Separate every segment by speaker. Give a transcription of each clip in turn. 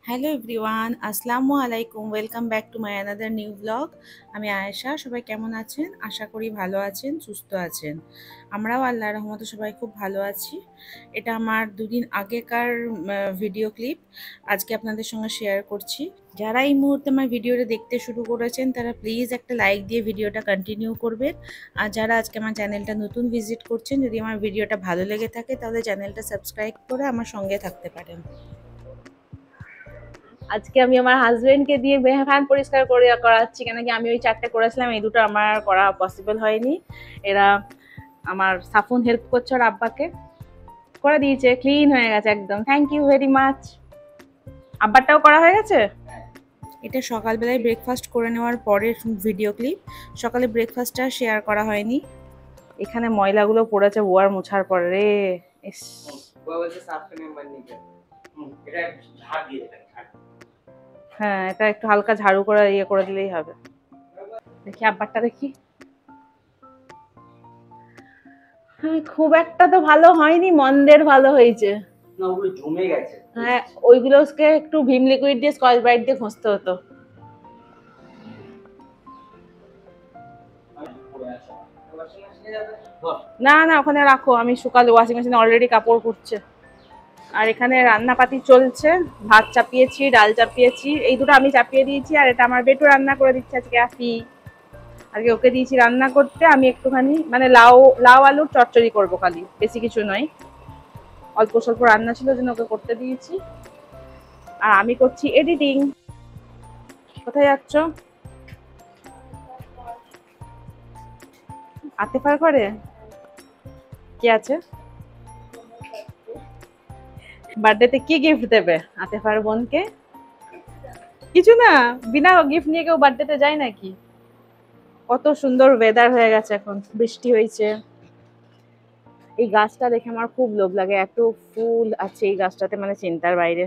Speaker 1: Hello everyone, আসসালামু আলাইকুম। Welcome back to my another new blog. আমি আয়েশা। সবাই কেমন আছেন? আশা করি ভালো আছেন, সুস্থ আছেন। আমরাও আল্লাহর রহমতে সবাই খুব ভালো আছি। এটা আমার দুদিন আগেকার ভিডিও ক্লিপ আজকে আপনাদের সঙ্গে শেয়ার করছি। যারা এই মুহূর্তে আমার ভিডিওটা দেখতে শুরু করেছেন তারা প্লিজ একটা লাইক দিয়ে ভিডিওটা কন্টিনিউ করবেন। আর যারা আজকে আমার চ্যানেলটা নতুন ভিজিট করছেন, যদি আমার ভিডিওটা ভালো লেগে থাকে তাহলে চ্যানেলটা সাবস্ক্রাইব করে আমার সঙ্গে থাকতে পারেন।
Speaker 2: আজকে আমি আমার হাজবেন্ডকে দিয়ে ফ্যান পরিষ্কার করে করাচ্ছি, কেন কি আমি ওই 4টে করেছিলাম, এই দুটো আমার করা পসিবল হয়নি। এরা আমার সাফুন হেল্প করছে আর আব্বাকে করে দিয়েছে, ক্লিন হয়ে গেছে একদম। Thank you very much. আব্বারটাও করা হয়ে গেছে।
Speaker 1: এটা সকালবেলায় ব্রেকফাস্ট করে নেওয়ার পরের ভিডিও ক্লিপ। সকালে ব্রেকফাস্টটা শেয়ার করা হয়নি।
Speaker 2: এখানে ময়লাগুলো পড়েছে ওয়ার মোছার পরে রে। হ্যাঁ, এটা একটু হালকা ঝাড়ু করে করে দিলেই হবে। দেখি আব্বারটা দেখি। খুব একটা তো ভালো হয়নি, মন্দের ভালো হয়েছে। হ্যাঁ, ওইগুলোকে একটু ভিম লিকুইড দিয়ে স্কচ ব্রাইট দিয়ে ঘষতে হতো। না না, ওখানে রাখো, আমি শুকালে ওয়াশিং মেশিনে অলরেডি কাপড় কুটছে। আর এখানে রান্নাপাতি চলছে। ভাত চাপিয়েছি, ডাল চাপিয়েছি, এই দুটো আমি চাপিয়ে দিয়েছি। আর এটা আমার বেটু রান্না করে দিচ্ছে আজকে। আজকে ওকে দিয়েছি রান্না করতে। আমি একটুখানি মানে লাউ লাউ আলুর চচ্চড়ি করবো, খালি, বেশি কিছু নয়। অল্প স্বল্প রান্না ছিল, জন্য ওকে করতে দিয়েছি। আর আমি করছি এডিটিং। কোথায় যাচ্ছ? আতেফার করে কি আছে? বার্থডেতে কি গিফট দেবে আতেফার বোনকে? কিছু না, বিনা গিফট নিয়ে কেউ বার্থডেতে যায় নাকি? কত সুন্দর ওয়েদার হয়ে গেছে, এখন বৃষ্টি হয়েছে। এই গাছটা দেখে আমার খুব লোভ লাগে, এত ফুল আছে এই গাছটাতে, মানে চিন্তার বাইরে।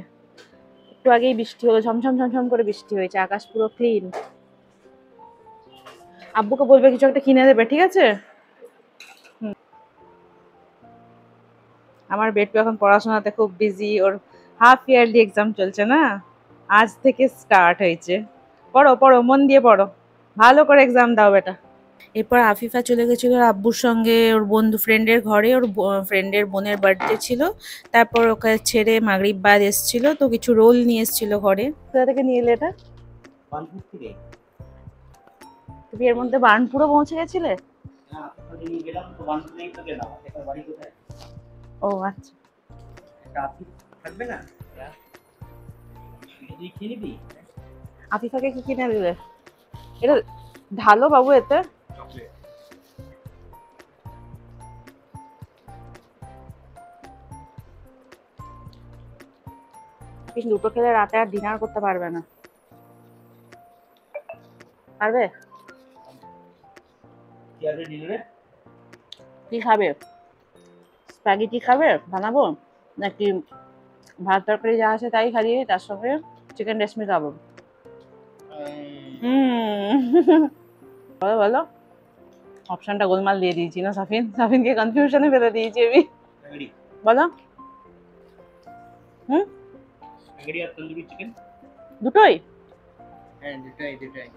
Speaker 2: একটু আগেই বৃষ্টি হলো, ঝমঝম ঝমঝম করে বৃষ্টি হয়েছে, আকাশ পুরো ক্লিন। আব্বুকে বলবে কিছু একটা কিনে দেবে, ঠিক আছে? আমার বেটু এখন পড়াশোনাতে খুব বিজি। ওর হাফ ইয়ারলি এক্সাম চলছে না, আজ থেকে স্টার্ট হয়েছে। পড়ো পড়ো, মন দিয়ে পড়ো, ভালো করে এক্সাম দাও বেটা।
Speaker 1: এরপর আফিফা চলে গেছিল ওর আব্বুর সঙ্গে ওর বন্ধু ফ্রেন্ডের ঘরে। ওর ফ্রেন্ডের বোনের বার্থডে ছিল। তারপর ওকে ছেড়ে মাগরিব বাদ এসছিল, তো কিছু রোল নিয়ে এসছিল ঘরে।
Speaker 2: কোথা থেকে নিয়ে এলে এটা? তুমি এর মধ্যে বার্নপুরও পৌঁছে গেছিলে? ও আচ্ছা। আফিফাকে কি কিনে দিলে? এটা ঢালো বাবু এতে। কিন্তু দুটো খেলে রাতে আর ডিনার করতে পারবে না। পারবে? কি খাবে? স্প্যাগেটি খাবে বানাবো, নাকি ভাত তরকারি যা আছে তাই খাইয়ে তার সঙ্গে চিকেন রেশমি খাবো? বলো বলো। অপশনটা গোলমাল দিয়ে দিয়েছি না সাফিনকে কনফিউশনে ফেলে দিয়েছি আমি। বলো। দুটোই?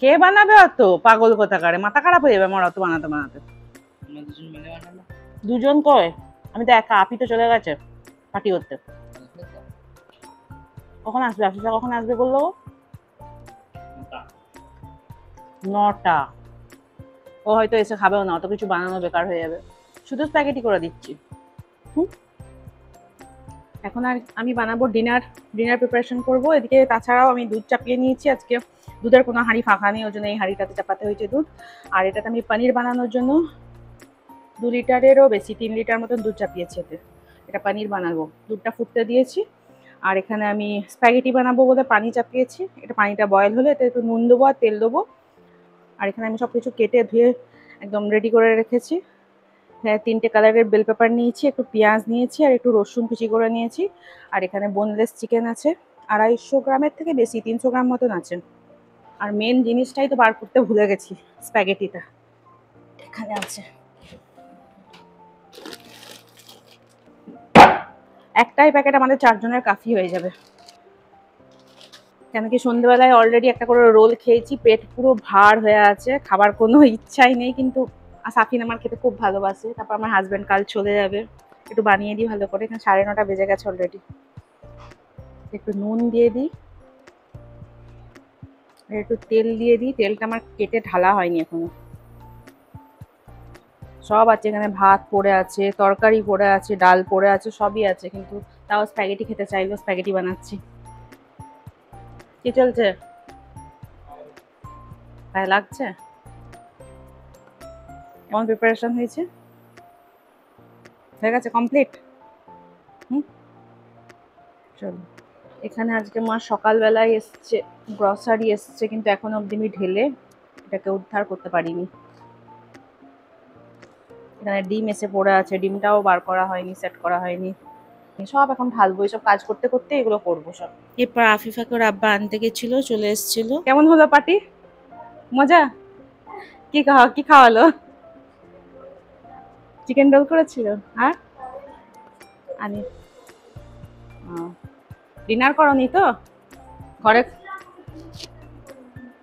Speaker 2: কে বানাবে অত? পাগল কোথাকারে, মাথা খারাপ হয়ে যাবে আমার অত বানাতে বানাতে। দুজন কয়? আমি তো একা, আপি তো চলে গেছে পার্টি করতে। কখন আসবে আফিফা? কখন আসবে বললো? 9টা। ও হয়তো এসে খাবেও না, অত কিছু বানানো বেকার হয়ে যাবে, শুধু স্প্যাগেটি করে দিচ্ছি। এখন আর আমি বানাবো ডিনার প্রিপারেশন করবো। এদিকে তাছাড়াও আমি দুধ চাপিয়ে নিয়েছি। আজকে দুধের কোনো হাঁড়ি ফাঁকা নেই, ওই জন্য এই হাঁড়িটাতে চাপাতে হয়েছে দুধ। আর এটাতে আমি পনির বানানোর জন্য 2 লিটারেরও বেশি, 3 লিটার মতন দুধ চাপিয়েছি। এটা পনির বানাবো। দুধটা ফুটতে দিয়েছি। আর এখানে আমি স্প্যাগেটি বানাবো বলে পানি চাপিয়েছি। এটা পানিটা বয়েল হলে এতে একটু নুন দেবো আর তেল দেবো। আর এখানে আমি সব কিছু কেটে ধুয়ে একদম রেডি করে রেখেছি। হ্যাঁ, 3টে কালারের বেল পেপার নিয়েছি, একটু পেঁয়াজ নিয়েছি, আর একটু রসুন কুচি করে নিয়েছি। আর এখানে বোনলেস চিকেন আছে 250 গ্রামের থেকে বেশি, 300 গ্রাম মতন আছে। আর মেন জিনিসটাই তো বার করতে ভুলে গেছি, স্প্যাগেটিটা এখানে আছে। একটাই প্যাকেট আমাদের 4 জনের কাফি হয়ে যাবে। কেন কি সন্ধ্যেবেলায় অলরেডি একটা করে রোল খেয়েছি, পেট পুরো ভার হয়ে আছে, খাবার কোনো ইচ্ছাই নেই। কিন্তু সাফিন আমার খেতে খুব ভালোবাসে। তারপর আমার হাজব্যান্ড কাল চলে যাবে, একটু বানিয়ে দিই ভালো করে। এখানে 9:30 বেজে গেছে অলরেডি। একটু নুন দিয়ে দিই, আর একটু তেল দিয়ে দিই। তেলটা আমার কেটে ঢালা হয়নি এখনো। সব আছে এখানে, ভাত পড়ে আছে, তরকারি পড়ে আছে, ডাল পড়ে আছে, সবই আছে। কিন্তু তাও স্প্যাগেটি খেতে চাইলো, স্প্যাগেটি বানাচ্ছি। কি চলছে? ভালো লাগছে? কেমন প্রিপারেশন হয়েছে? হয়ে গেছে কমপ্লিট? চলো। এখানে আজকে মা সকালবেলায় এসছে, গ্রসারি এসছে, কিন্তু এখনো অব্দি আমি ঢেলে এটাকে উদ্ধার করতে পারিনি। এখানে ডিম এসে পড়ে আছে, ডিমটাও বার করা হয়নি, সেট করা হয়নি। সব এখন ঢালবো, এসব কাজ করতে করতে এগুলো করবো সব।
Speaker 1: এরপর আফিফাকে ওর আব্বা আনতে গেছিল, চলে এসেছিল।
Speaker 2: কেমন হলো পার্টি? মজা? কি খাওয়ালো? চিকেন রোল করেছিল। হ্যাঁ, আনি ডিনার করনি তো? ঘরে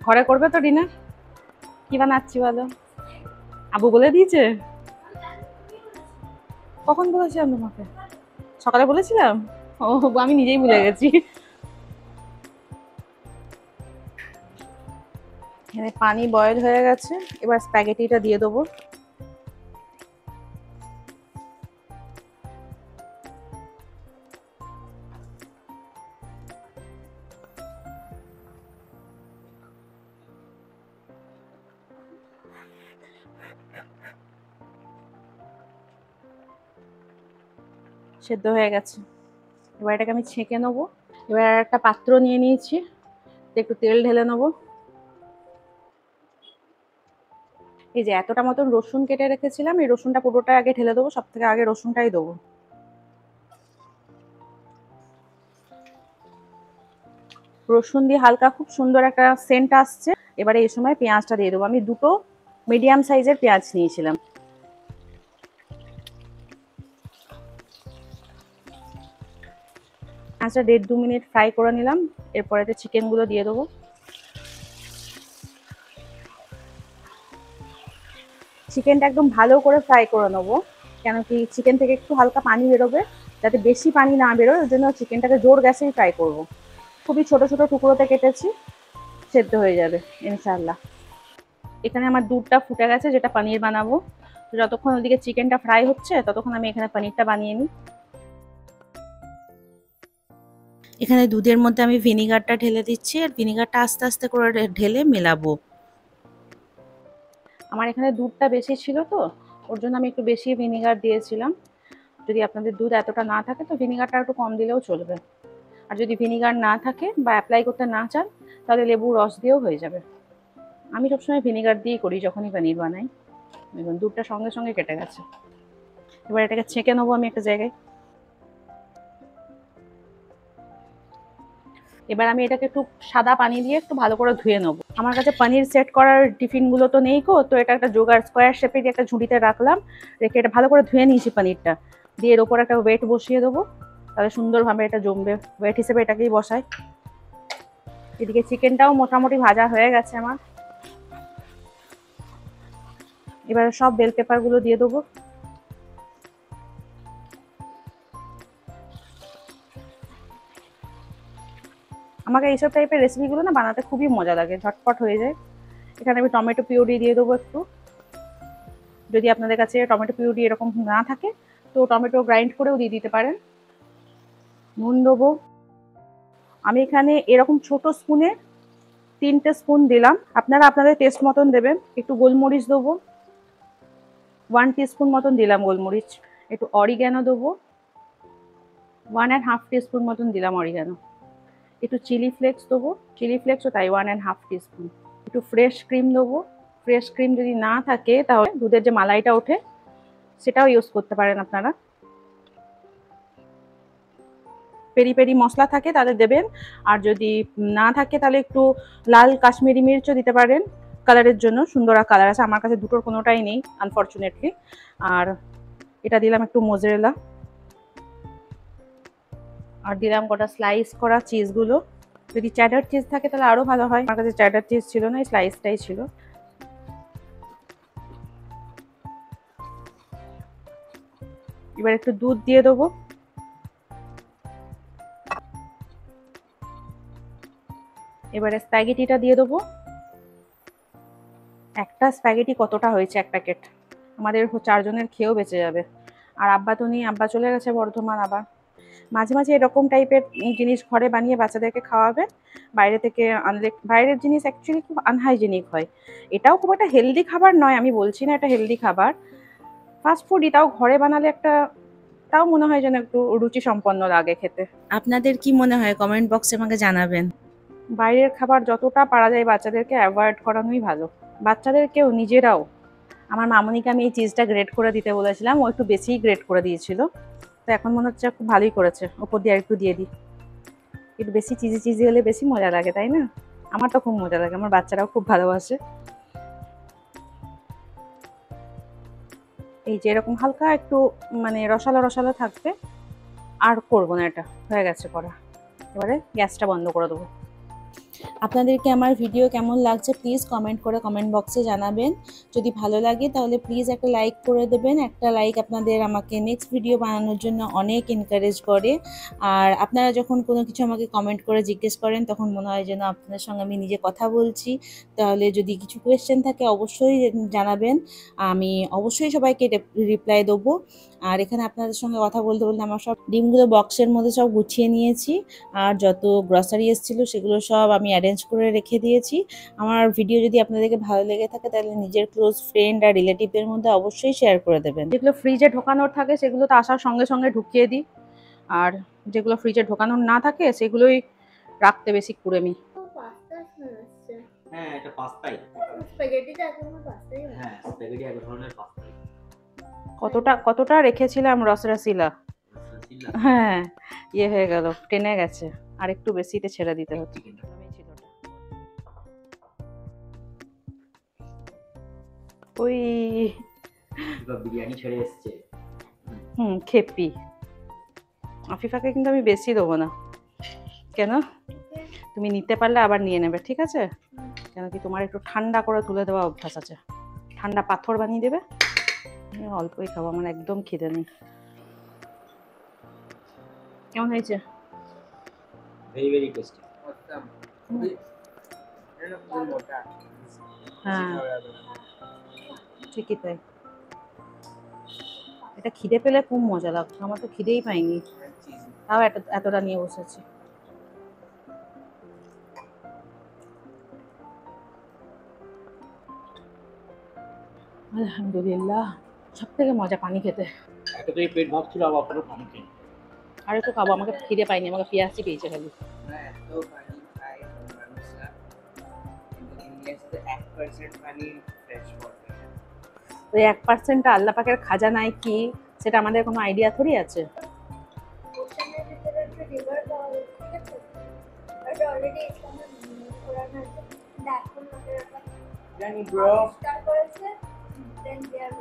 Speaker 2: ঘরে করবে তো ডিনার? কি বানাচ্ছি বলো? আবু বলে দিয়েছে? কখন বলেছিলাম তোমাকে? সকালে বলেছিলাম? ও, আমি নিজেই ভুলে গেছি। এখানে পানি বয়েল হয়ে গেছে, এবার স্প্যাগেটিটা দিয়ে দেবো। সেদ্ধ হয়ে গেছে, এবার এটাকে আমি ছেঁকে নেবো। এবার একটা পাত্র নিয়ে নিয়েছি, একটু তেল ঢেলে নেবো। এই যে এতটা মতন রসুন কেটে রেখেছিলাম, এই রসুনটা পুরোটা আগে ঢেলে দেবো। সব থেকে আগে রসুনটাই দেবো। রসুন দিয়ে হালকা খুব সুন্দর একটা সেন্ট আসছে। এবারে এই সময় পেঁয়াজটা দিয়ে দেবো। আমি দুটো মিডিয়াম সাইজের পেঁয়াজ নিয়েছিলাম। পেঁয়াজটা 1.5-2 মিনিট ফ্রাই করে নিলাম। এরপরে চিকেনগুলো দিয়ে দেবো। চিকেনটা একদম ভালো করে ফ্রাই করে নেবো, কেন কি চিকেন থেকে একটু হালকা পানি বেরোবে, যাতে বেশি পানি না বেরোয়। ওই জন্য চিকেনটাকে জোর গ্যাসেই ফ্রাই করব। খুবই ছোট ছোট টুকরোতে কেটেছি, সেদ্ধ হয়ে যাবে ইনশাআল্লাহ। এখানে আমার দুধটা ফুটে গেছে, যেটা পনির বানাবো। যতক্ষণ ওদিকে চিকেনটা ফ্রাই হচ্ছে, ততক্ষণ আমি এখানে পনিরটা বানিয়ে নিই।
Speaker 1: এখানে দুধের মধ্যে আমি ভিনিগারটা ঢেলে দিচ্ছি, আর ভিনিগারটা আস্তে আস্তে করে ঢেলে মেলাবো।
Speaker 2: আমার এখানে দুধটা বেশি ছিল তো, ওর জন্য আমি একটু বেশি ভিনিগার দিয়েছিলাম। যদি আপনাদের দুধ এতটা না থাকে তো ভিনিগারটা একটু কম দিলেও চলবে। আর যদি ভিনিগার না থাকে বা অ্যাপ্লাই করতে না চান, তাহলে লেবুর রস দিয়েও হয়ে যাবে। আমি সবসময় ভিনিগার দিয়েই করি যখনই পনির বানাই। দেখুন দুধটা সঙ্গে সঙ্গে কেটে গেছে। এবার এটাকে ছেঁকে নেবো আমি একটা জায়গায়। এবার আমি এটাকে একটু সাদা পানি দিয়ে একটু ভালো করে ধুয়ে নেবো। আমার কাছে পনির সেট করার টিফিনগুলো তো নেই কো, তো এটা একটা জোগাড় স্কোয়ার শেপের একটা ঝুড়িতে রাখলাম। রেখে এটা ভালো করে ধুয়ে নিয়েছি পনিরটা দিয়ে। এর ওপর একটা ওয়েট বসিয়ে দেবো, তাহলে সুন্দরভাবে এটা জমবে। ওয়েট হিসেবে এটাকেই বসাই। এদিকে চিকেনটাও মোটামুটি ভাজা হয়ে গেছে আমার। এবার সব বেল পেপারগুলো দিয়ে দেবো। আমাকে এইসব টাইপের রেসিপিগুলো না বানাতে খুবই মজা লাগে, ঝটপট হয়ে যায়। এখানে আমি টমেটো পিউরি দিয়ে দেবো একটু। যদি আপনাদের কাছে টমেটো পিউরি এরকম না থাকে, তো টমেটো গ্রাইন্ড করেও দিয়ে দিতে পারেন। নুন দেবো। আমি এখানে এরকম ছোট স্পুনে 3টে স্পুন দিলাম, আপনারা আপনাদের টেস্ট মতন দেবেন। একটু গোলমরিচ দেবো, 1 টিস্পুন মতন দিলাম গোলমরিচ। একটু অরিগ্যানো দেবো, 1.5 টিস্পুন মতন দিলাম অরিগ্যানো। একটু চিলি ফ্লেক্স দেবো, চিলি ফ্লেক্সও তাই 1.5 টিস্পুন। একটু ফ্রেশ ক্রিম দেবো। ফ্রেশ ক্রিম যদি না থাকে, তাহলে দুধের যে মালাইটা ওঠে সেটাও ইউজ করতে পারেন আপনারা। পেরি পেরি মশলা থাকে তাহলে দেবেন, আর যদি না থাকে তাহলে একটু লাল কাশ্মীরি মির্চও দিতে পারেন, কালারের জন্য। সুন্দর কালার আছে, আমার কাছে দুটোর কোনোটাই নেই আনফর্চুনেটলি। আর এটা দিলাম একটু মোজারেলা, আর দিলাম কটা স্লাইস করা চিজগুলো। যদি চ্যাডার চিজ থাকে তাহলে আরো ভালো হয়, আমার কাছে চ্যাডার চিজ ছিল না, স্লাইসটাই ছিল। এবার একটু দুধ দিয়ে দেবো। এবারে স্প্যাগেটিটা দিয়ে দেবো। একটা স্প্যাগেটি কতটা হয়েছে, এক প্যাকেট, আমাদের 4 জনের খেয়েও বেঁচে যাবে। আর আব্বা তো নেই, আব্বা চলে গেছে বর্ধমান। আবার মাঝে মাঝে এরকম টাইপের জিনিস ঘরে বানিয়ে বাচ্চাদেরকে খাওয়াবে। বাইরে থেকে আনলে, বাইরের জিনিস অ্যাকচুয়ালি খুব আনহাইজেনিক হয়। এটাও খুব একটা হেলদি খাবার নয়, আমি বলছি না এটা হেলদি খাবার, ফাস্ট ফুডই, তাও ঘরে বানালে একটা, তাও মনে হয় যেন একটু রুচি সম্পন্ন লাগে খেতে।
Speaker 1: আপনাদের কি মনে হয় কমেন্ট বক্সে আমাকে জানাবেন।
Speaker 2: বাইরের খাবার যতটা পারা যায় বাচ্চাদেরকে অ্যাভয়েড করানোই ভালো, বাচ্চাদেরকেও নিজেরাও। আমার মামনিকে আমি এই চিজটা গ্রেট করে দিতে বলেছিলাম, ও একটু বেশিই গ্রেট করে দিয়েছিল, তো এখন মনে হচ্ছে খুব ভালোই করেছে। ওপর দিয়ে আরেকটু দিয়ে দিই, একটু বেশি চিজি চিজি হলে বেশি মজা লাগে, তাই না? আমার তো খুব মজা লাগে, আমার বাচ্চারাও খুব ভালোবাসে। এই যে এরকম হালকা একটু মানে রসালো রসালো থাকবে, আর করবো না, এটা হয়ে গেছে করা। এবারে গ্যাসটা বন্ধ করে দেবো।
Speaker 1: আপনাদেরকে আমার ভিডিও কেমন লাগছে প্লিজ কমেন্ট করে কমেন্ট বক্সে জানাবেন। যদি ভালো লাগে তাহলে প্লিজ একটা লাইক করে দেবেন। একটা লাইক আপনাদের আমাকে নেক্সট ভিডিও বানানোর জন্য অনেক এনকারেজ করে। আর আপনারা যখন কোনো কিছু আমাকে কমেন্ট করে জিজ্ঞেস করেন তখন মনে হয় যেন আপনাদের সঙ্গে আমি নিজে কথা বলছি। তাহলে যদি কিছু কোয়েশ্চেন থাকে অবশ্যই জানাবেন, আমি অবশ্যই সবাইকে রিপ্লাই দেবো। আর এখানে আপনাদের সঙ্গে কথা বলতে বলতে আমার সব ডিমগুলো বক্সের মধ্যে সব গুছিয়ে নিয়েছি, আর যত গ্রসারি এসেছিলো সেগুলো সব আমি অ্যারেঞ্জ করে রেখে দিয়েছি। আমার ভিডিও যদি আপনাদেরকে ভালো লেগে থাকে তাহলে নিজের ক্লোজ ফ্রেন্ড আর রিলেটিভদের মধ্যে অবশ্যই শেয়ার করে দেবেন।
Speaker 2: যেগুলো ফ্রিজে ঢোকানোর থাকে সেগুলো তো আসার সঙ্গে সঙ্গে ঢুকিয়ে দিই, আর যেগুলো ফ্রিজে ঢোকানোর না থাকে সেগুলোই রাখতে বেশি কুড়েমি।
Speaker 3: হ্যাঁ, এটা পাস্তাই।
Speaker 4: স্প্যাগেটিটা এক ধরনের পাস্তাই হয়।
Speaker 3: হ্যাঁ, স্প্যাগেটি এক ধরনের পাস্তাই।
Speaker 2: কতটা কতটা রেখেছিলাম রসরাসিলা,
Speaker 3: রসগোল্লা,
Speaker 2: হ্যাঁ ইয়ে হয়ে গেল, টেনে গেছে, আর একটু বেশিতে ছেড়ে দিতে হচ্ছে।
Speaker 3: চিকেনটা।
Speaker 2: ওই
Speaker 3: এবার বিরিয়ানি ছেড়ে এসছে।
Speaker 2: খেপি। আফিফাকে কিন্তু আমি বেশি দেবো না। কেন? তুমি নিতে পারলে আবার নিয়ে নেবে, ঠিক আছে? কেন কি তোমার একটু ঠান্ডা করে তুলে দেওয়া অভ্যাস আছে, ঠান্ডা পাথর বানিয়ে দেবে। আমি অল্পই খাবো, আমার একদম খিদে নেই। কেমন হয়েছে?
Speaker 3: Very very tasty.
Speaker 2: হ্যাঁ ঠিকই তাই, এটা খিদে পেলে খুব মজা লাগতো, আমার তো খিদেই পাইনি, তাও এতটা নিয়ে বসেছি। আলহামদুলিল্লাহ, সব থেকে মজা পানি খেতে।
Speaker 3: এতটাই পেট ভাবছিল আবার পুরো পানি খেয়ে।
Speaker 2: আর একটু খাবো, আমাকে খিদে পাইনি, আমাকে পিয়াসি পেয়েছে খালি।
Speaker 5: এত পানি খায় মানুষরা, কিন্তু ইংলিশে 1% পানি ফ্রেশ ওয়াটার।
Speaker 2: ওই 1% আল্লাহ পাকের খাজানায় কি, সেটা আমাদের কোনো আইডিয়া থরি আছে?
Speaker 4: ওশানের ভিতরে একটা রিভার পাওয়া যায়, ঠিক আছে? এটা অলরেডি এখানে পুরানো আছে। দেখো আমাদের একটা
Speaker 5: জানি ব্রো,
Speaker 4: স্টার্ট করেছে, দেন দে আর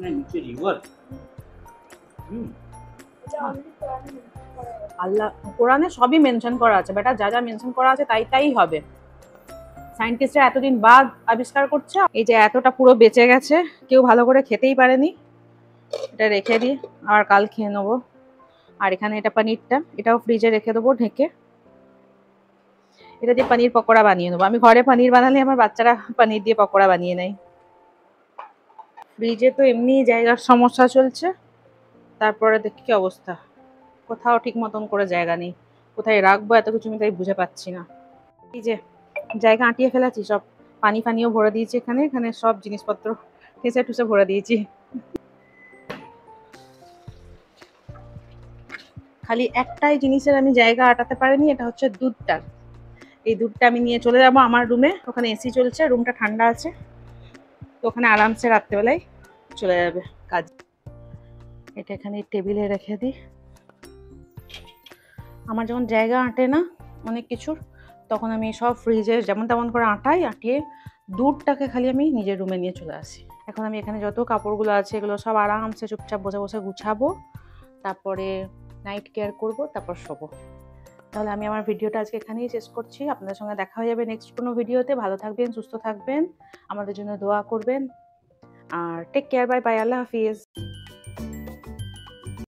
Speaker 3: না নিচে রিভার।
Speaker 4: এটা অলরেডি পুরানো করা আছে।
Speaker 2: আল্লাহ কোরআনে সবই মেনশন করা আছে বেটা, যা যা মেনশন করা আছে তাই তাই হবে। সায়েন্টিস্টরা এতদিন বাদ আবিষ্কার করছে। এই যে এতটা পুরো বেঁচে গেছে, কেউ ভালো করে খেতেই পারেনি, এটা রেখে দিই আর কাল খেয়ে নেবো। আর এখানে এটা পনিরটা, এটাও ফ্রিজে রেখে দেবো ঢেকে। এটা দিয়ে পনির পকোড়া বানিয়ে নেবো। আমি ঘরে পনির বানালে আমার বাচ্চারা পনির দিয়ে পকোড়া বানিয়ে নেয়। ফ্রিজে তো এমনি জায়গার সমস্যা চলছে, তারপরে দেখি কি অবস্থা, কোথাও ঠিক মতন করে জায়গা নেই, কোথায় রাখবো এত কিছু আমি তাই বুঝে পাচ্ছি না। এই যে জায়গা আঁটিয়ে ফেলেছি, সব পানি ফানিও ভরে দিয়েছি, এখানে এখানে সব জিনিসপত্র ঠেসে ঠুসে ভরে দিয়েছি। খালি একটাই জিনিসের আমি জায়গা আটাতে পারিনি, এটা হচ্ছে দুধটা। এই দুধটা আমি নিয়ে চলে যাবো আমার রুমে, ওখানে এসি চলছে, রুমটা ঠান্ডা আছে, তো ওখানে আরামসে রাত্রেবেলায় চলে যাবে কাজ। এটা এখানে টেবিলে রেখে দিই। আমার যখন জায়গা আঁটে না অনেক কিছুর, তখন আমি সব ফ্রিজে যেমন তেমন করে আঁটাই, আঁটিয়ে দুধটাকে খালি আমি নিজের রুমে নিয়ে চলে আসি। এখন আমি এখানে যত কাপড়গুলো আছে এগুলো সব আরামসে চুপচাপ বসে বসে গুছাবো, তারপরে নাইট কেয়ার করব, তারপর শোবো। তাহলে আমি আমার ভিডিওটা আজকে এখানেই শেষ করছি। আপনাদের সঙ্গে দেখা হয়ে যাবে নেক্সট কোনো ভিডিওতে। ভালো থাকবেন, সুস্থ থাকবেন, আমাদের জন্য দোয়া করবেন। আর টেক কেয়ার, বাই বাই, আল্লাহ হাফিজ।